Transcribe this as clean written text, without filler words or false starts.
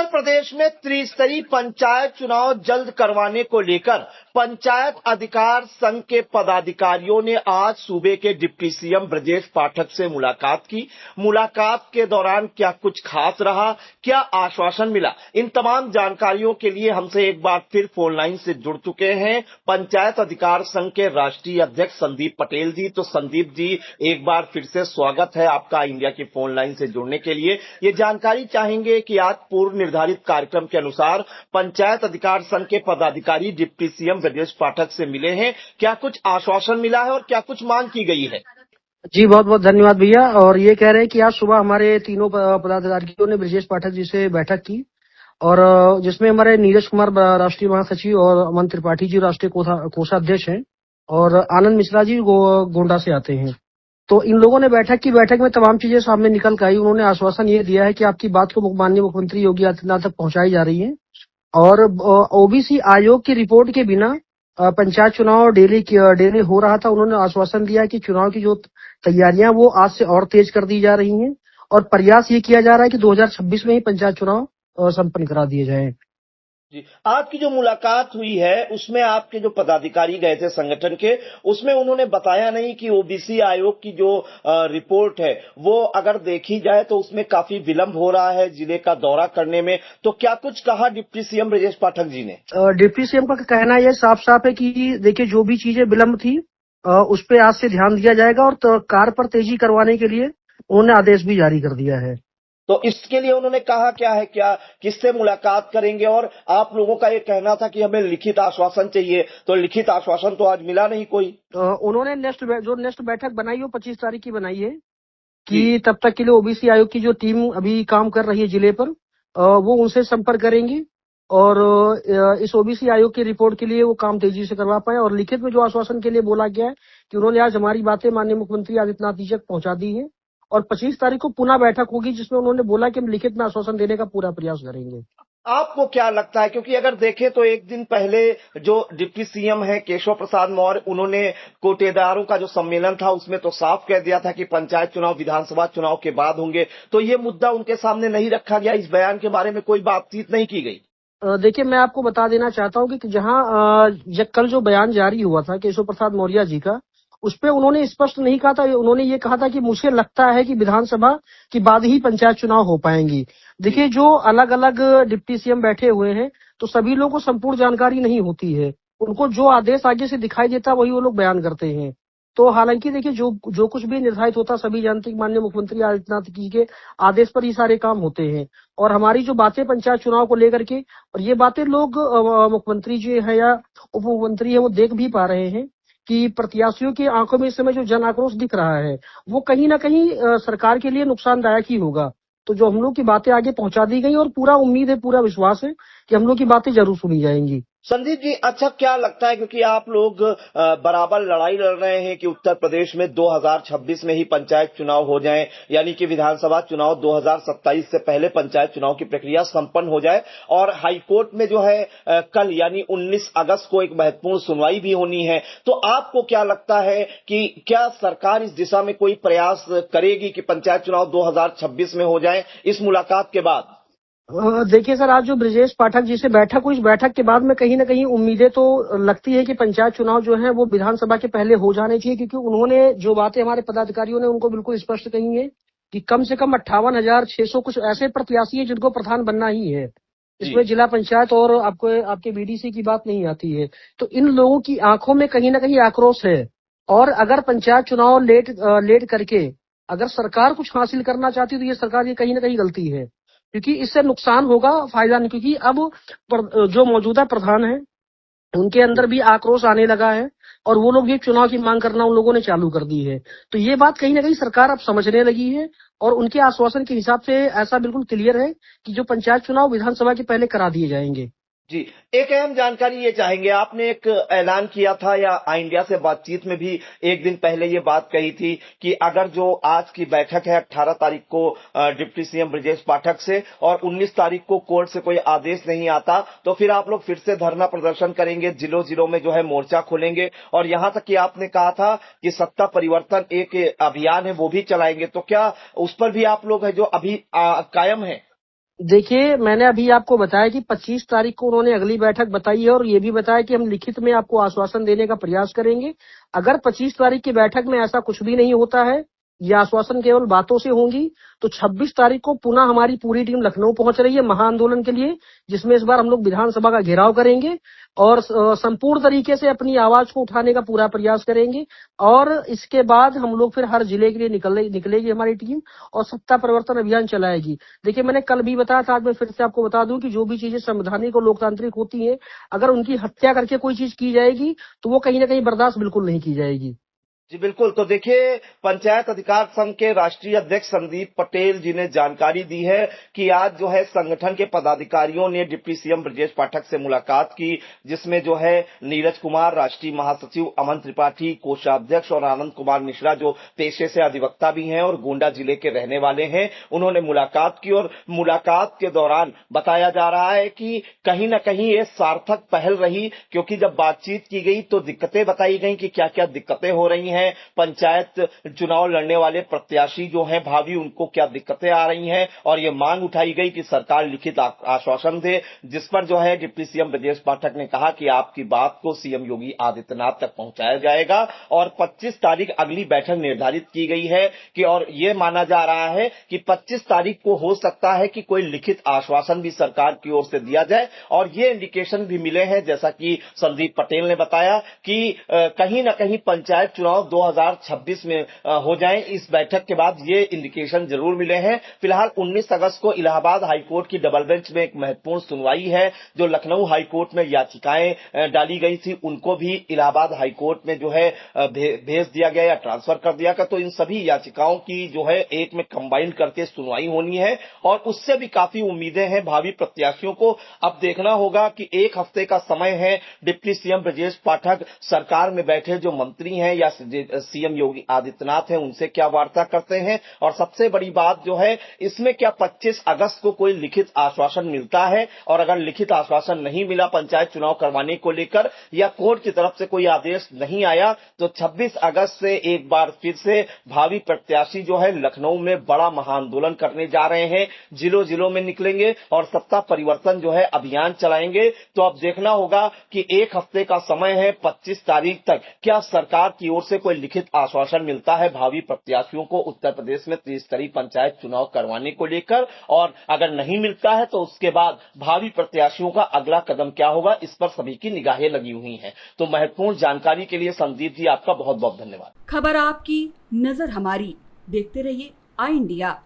उत्तर प्रदेश में त्रिस्तरीय पंचायत चुनाव जल्द करवाने को लेकर पंचायत अधिकार संघ के पदाधिकारियों ने आज सूबे के डिप्टी सीएम ब्रजेश पाठक से मुलाकात की। मुलाकात के दौरान क्या कुछ खास रहा, क्या आश्वासन मिला, इन तमाम जानकारियों के लिए हमसे एक बार फिर फोन लाइन से जुड़ चुके हैं पंचायत अधिकार संघ के राष्ट्रीय अध्यक्ष संदीप पटेल जी। तो संदीप जी, एक बार फिर से स्वागत है आपका इंडिया की फोन लाइन से जुड़ने के लिए। ये जानकारी चाहेंगे कि आज पूर्व निर्धारित कार्यक्रम के अनुसार पंचायत अधिकार संघ के पदाधिकारी डिप्टी सीएम ब्रजेश पाठक से मिले हैं, क्या कुछ आश्वासन मिला है और क्या कुछ मांग की गई है? जी बहुत बहुत धन्यवाद भैया। और ये कह रहे हैं कि आज सुबह हमारे तीनों पदाधिकारियों ने ब्रजेश पाठक जी से बैठक की और जिसमें हमारे नीरज कुमार राष्ट्रीय महासचिव और अमन त्रिपाठी जी राष्ट्रीय कोषाध्यक्ष हैं और आनंद मिश्रा जी गोंडा से आते हैं। तो इन लोगों ने बैठक में तमाम चीजें सामने निकल कर आई। उन्होंने आश्वासन ये दिया है कि आपकी बात को माननीय मुख्यमंत्री योगी आदित्यनाथ तक पहुंचाई जा रही है और ओबीसी आयोग की रिपोर्ट के बिना पंचायत चुनाव डेली हो रहा था। उन्होंने आश्वासन दिया कि चुनाव की जो तैयारियां वो आज से और तेज कर दी जा रही हैं और प्रयास ये किया जा रहा है कि 2026 में ही पंचायत चुनाव संपन्न करा दिए जाएं। जी, आज की जो मुलाकात हुई है उसमें आपके जो पदाधिकारी गए थे संगठन के, उसमें उन्होंने बताया नहीं कि ओबीसी आयोग की जो रिपोर्ट है वो अगर देखी जाए तो उसमें काफी विलंब हो रहा है जिले का दौरा करने में। तो क्या कुछ कहा डिप्टी सीएम ब्रजेश पाठक जी ने? डिप्टी सीएम का कहना यह साफ साफ है कि देखिए जो भी चीजें विलंब थी उस पर आज से ध्यान दिया जाएगा और कार्य पर तेजी करवाने के लिए उन्होंने आदेश भी जारी कर दिया है। तो इसके लिए उन्होंने कहा क्या है, क्या किससे मुलाकात करेंगे? और आप लोगों का ये कहना था कि हमें लिखित आश्वासन चाहिए, तो लिखित आश्वासन तो आज मिला नहीं कोई। उन्होंने नेक्स्ट बैठक बनाई हो 25 तारीख की बनाई है कि तब तक के लिए ओबीसी आयोग की जो टीम अभी काम कर रही है जिले पर वो उनसे संपर्क करेंगे और इस ओबीसी आयोग की रिपोर्ट के लिए वो काम तेजी से करवा पाए। और लिखित में जो आश्वासन के लिए बोला गया है कि उन्होंने आज हमारी बातें माननीय मुख्यमंत्री आदित्यनाथ जी तक पहुंचा दी है और 25 तारीख को पुनः बैठक होगी जिसमें उन्होंने बोला कि हम लिखित में आश्वासन देने का पूरा प्रयास करेंगे। आपको क्या लगता है, क्योंकि अगर देखें तो एक दिन पहले जो डिप्टी सीएम है केशव प्रसाद मौर्य, उन्होंने कोटेदारों का जो सम्मेलन था उसमें तो साफ कह दिया था कि पंचायत चुनाव विधानसभा चुनाव के बाद होंगे, तो ये मुद्दा उनके सामने नहीं रखा गया, इस बयान के बारे में कोई बातचीत नहीं की गई। देखिए मैं आपको बता देना चाहता हूँ कि जहां कल जो बयान जारी हुआ था केशव प्रसाद मौर्य जी का, उसपे उन्होंने स्पष्ट नहीं कहा था। उन्होंने ये कहा था कि मुझे लगता है कि विधानसभा के बाद ही पंचायत चुनाव हो पाएंगी। देखिए जो अलग अलग डिप्टी सीएम बैठे हुए हैं तो सभी लोगों को संपूर्ण जानकारी नहीं होती है, उनको जो आदेश आगे से दिखाई देता वही वो लोग बयान करते हैं। तो हालांकि देखिए जो कुछ भी निर्धारित होता सभी जानते हैं माननीय मुख्यमंत्री आदित्यनाथ जी के आदेश पर ही सारे काम होते हैं। और हमारी जो बातें पंचायत चुनाव को लेकर के, और ये बातें लोग मुख्यमंत्री जी है या उप मुख्यमंत्री है वो देख भी पा रहे हैं कि प्रत्याशियों की आंखों में इस समय जो जन आक्रोश दिख रहा है वो कहीं ना कहीं सरकार के लिए नुकसानदायक ही होगा। तो जो हम लोग की बातें आगे पहुंचा दी गई और पूरा उम्मीद है, पूरा विश्वास है कि हम लोग की बातें जरूर सुनी जाएंगी। संदीप जी, अच्छा क्या लगता है, क्योंकि आप लोग बराबर लड़ाई लड़ रहे हैं कि उत्तर प्रदेश में 2026 में ही पंचायत चुनाव हो जाएं, यानी कि विधानसभा चुनाव 2027 से पहले पंचायत चुनाव की प्रक्रिया संपन्न हो जाए, और हाईकोर्ट में जो है कल यानी 19 अगस्त को एक महत्वपूर्ण सुनवाई भी होनी है। तो आपको क्या लगता है कि क्या सरकार इस दिशा में कोई प्रयास करेगी कि पंचायत चुनाव 2026 में हो जाए इस मुलाकात के बाद? देखिए सर, आज जो ब्रजेश पाठक जी से बैठक हुई, इस बैठक के बाद में कहीं ना कहीं उम्मीदें तो लगती है कि पंचायत चुनाव जो है वो विधानसभा के पहले हो जाने चाहिए, क्योंकि उन्होंने जो बातें हमारे पदाधिकारियों ने उनको बिल्कुल स्पष्ट कही है कि कम से कम 58,600 कुछ ऐसे प्रत्याशी है जिनको प्रधान बनना ही है। इसमें जिला पंचायत और आपके बीडीसी की बात नहीं आती है। तो इन लोगों की आंखों में कहीं ना कहीं आक्रोश है और अगर पंचायत चुनाव लेट करके अगर सरकार कुछ हासिल करना चाहती है तो ये सरकार की कहीं ना कहीं गलती है, क्योंकि इससे नुकसान होगा, फायदा नहीं। क्योंकि अब जो मौजूदा प्रधान है उनके अंदर भी आक्रोश आने लगा है और वो लोग ये चुनाव की मांग करना उन लोगों ने चालू कर दी है। तो ये बात कहीं ना कहीं सरकार अब समझने लगी है और उनके आश्वासन के हिसाब से ऐसा बिल्कुल क्लियर है कि जो पंचायत चुनाव विधानसभा के पहले करा दिए जाएंगे। जी, एक अहम जानकारी ये चाहेंगे, आपने एक ऐलान किया था या इंडिया से बातचीत में भी एक दिन पहले ये बात कही थी कि अगर जो आज की बैठक है 18 तारीख को डिप्टी सीएम ब्रजेश पाठक से और 19 तारीख को कोर्ट से कोई आदेश नहीं आता तो फिर आप लोग फिर से धरना प्रदर्शन करेंगे, जिलों में जो है मोर्चा खोलेंगे, और यहां तक कि आपने कहा था कि सत्ता परिवर्तन एक अभियान है वो भी चलाएंगे। तो क्या उस पर भी आप लोग है जो अभी कायम है? देखिए, मैंने अभी आपको बताया कि 25 तारीख को उन्होंने अगली बैठक बताई है और ये भी बताया कि हम लिखित में आपको आश्वासन देने का प्रयास करेंगे। अगर 25 तारीख की बैठक में ऐसा कुछ भी नहीं होता है, ये आश्वासन केवल बातों से होंगी, तो 26 तारीख को पुनः हमारी पूरी टीम लखनऊ पहुंच रही है महाआंदोलन के लिए, जिसमें इस बार हम लोग विधानसभा का घेराव करेंगे और संपूर्ण तरीके से अपनी आवाज को उठाने का पूरा प्रयास करेंगे। और इसके बाद हम लोग फिर हर जिले के लिए निकलेगी हमारी टीम और सत्ता परिवर्तन अभियान चलाएगी। देखिए, मैंने कल भी बताया था, आज मैं फिर से आपको बता दूं कि जो भी चीजें संवैधानिक और लोकतांत्रिक होती हैं, अगर उनकी हत्या करके कोई चीज की जाएगी तो वो कहीं ना कहीं बर्दाश्त बिल्कुल नहीं की जाएगी। जी बिल्कुल। तो देखिए, पंचायत अधिकार संघ के राष्ट्रीय अध्यक्ष संदीप पटेल जी ने जानकारी दी है कि आज जो है संगठन के पदाधिकारियों ने डिप्टी सीएम ब्रजेश पाठक से मुलाकात की, जिसमें जो है नीरज कुमार राष्ट्रीय महासचिव, अमन त्रिपाठी कोषाध्यक्ष और आनंद कुमार मिश्रा जो पेशे से अधिवक्ता भी हैं और गोंडा जिले के रहने वाले हैं, उन्होंने मुलाकात की। और मुलाकात के दौरान बताया जा रहा है कि कहीं न कहीं ये सार्थक पहल रही, क्योंकि जब बातचीत की गई तो दिक्कतें बताई गई कि क्या क्या दिक्कतें हो रही हैं, पंचायत चुनाव लड़ने वाले प्रत्याशी जो हैं भावी, उनको क्या दिक्कतें आ रही हैं, और ये मांग उठाई गई कि सरकार लिखित आश्वासन दे, जिस पर जो है डिप्टी सीएम ब्रजेश पाठक ने कहा कि आपकी बात को सीएम योगी आदित्यनाथ तक पहुंचाया जाएगा और 25 तारीख अगली बैठक निर्धारित की गई है कि, और ये माना जा रहा है कि 25 तारीख को हो सकता है कि कोई लिखित आश्वासन भी सरकार की ओर से दिया जाए। और ये इंडिकेशन भी मिले हैं, जैसा कि संदीप पटेल ने बताया, कि कहीं ना कहीं पंचायत चुनाव 2026 में हो जाए। इस बैठक के बाद ये इंडिकेशन जरूर मिले हैं। फिलहाल 19 अगस्त को इलाहाबाद हाईकोर्ट की डबल बेंच में एक महत्वपूर्ण सुनवाई है। जो लखनऊ हाईकोर्ट में याचिकाएं डाली गई थी, उनको भी इलाहाबाद हाईकोर्ट में जो है भेज दिया गया या ट्रांसफर कर दिया गया। तो इन सभी याचिकाओं की जो है एक में कंबाइन करके सुनवाई होनी है और उससे भी काफी उम्मीदें हैं भावी प्रत्याशियों को। अब देखना होगा कि एक हफ्ते का समय है, डिप्टी सीएम ब्रजेश पाठक सरकार में बैठे जो मंत्री हैं या सीएम योगी आदित्यनाथ हैं, उनसे क्या वार्ता करते हैं। और सबसे बड़ी बात जो है, इसमें क्या 25 अगस्त को कोई लिखित आश्वासन मिलता है, और अगर लिखित आश्वासन नहीं मिला पंचायत चुनाव करवाने को लेकर या कोर्ट की तरफ से कोई आदेश नहीं आया, तो 26 अगस्त से एक बार फिर से भावी प्रत्याशी जो है लखनऊ में बड़ा महाआंदोलन करने जा रहे हैं, जिलों जिलों में निकलेंगे और सत्ता परिवर्तन जो है अभियान चलाएंगे। तो अब देखना होगा कि एक हफ्ते का समय है, 25 तारीख तक क्या सरकार की ओर से कोई लिखित आश्वासन मिलता है भावी प्रत्याशियों को उत्तर प्रदेश में त्रिस्तरीय पंचायत चुनाव करवाने को लेकर, और अगर नहीं मिलता है तो उसके बाद भावी प्रत्याशियों का अगला कदम क्या होगा, इस पर सभी की निगाहें लगी हुई हैं। तो महत्वपूर्ण जानकारी के लिए संदीप जी आपका बहुत बहुत धन्यवाद। खबर आपकी, नजर हमारी, देखते रहिए आई इंडिया।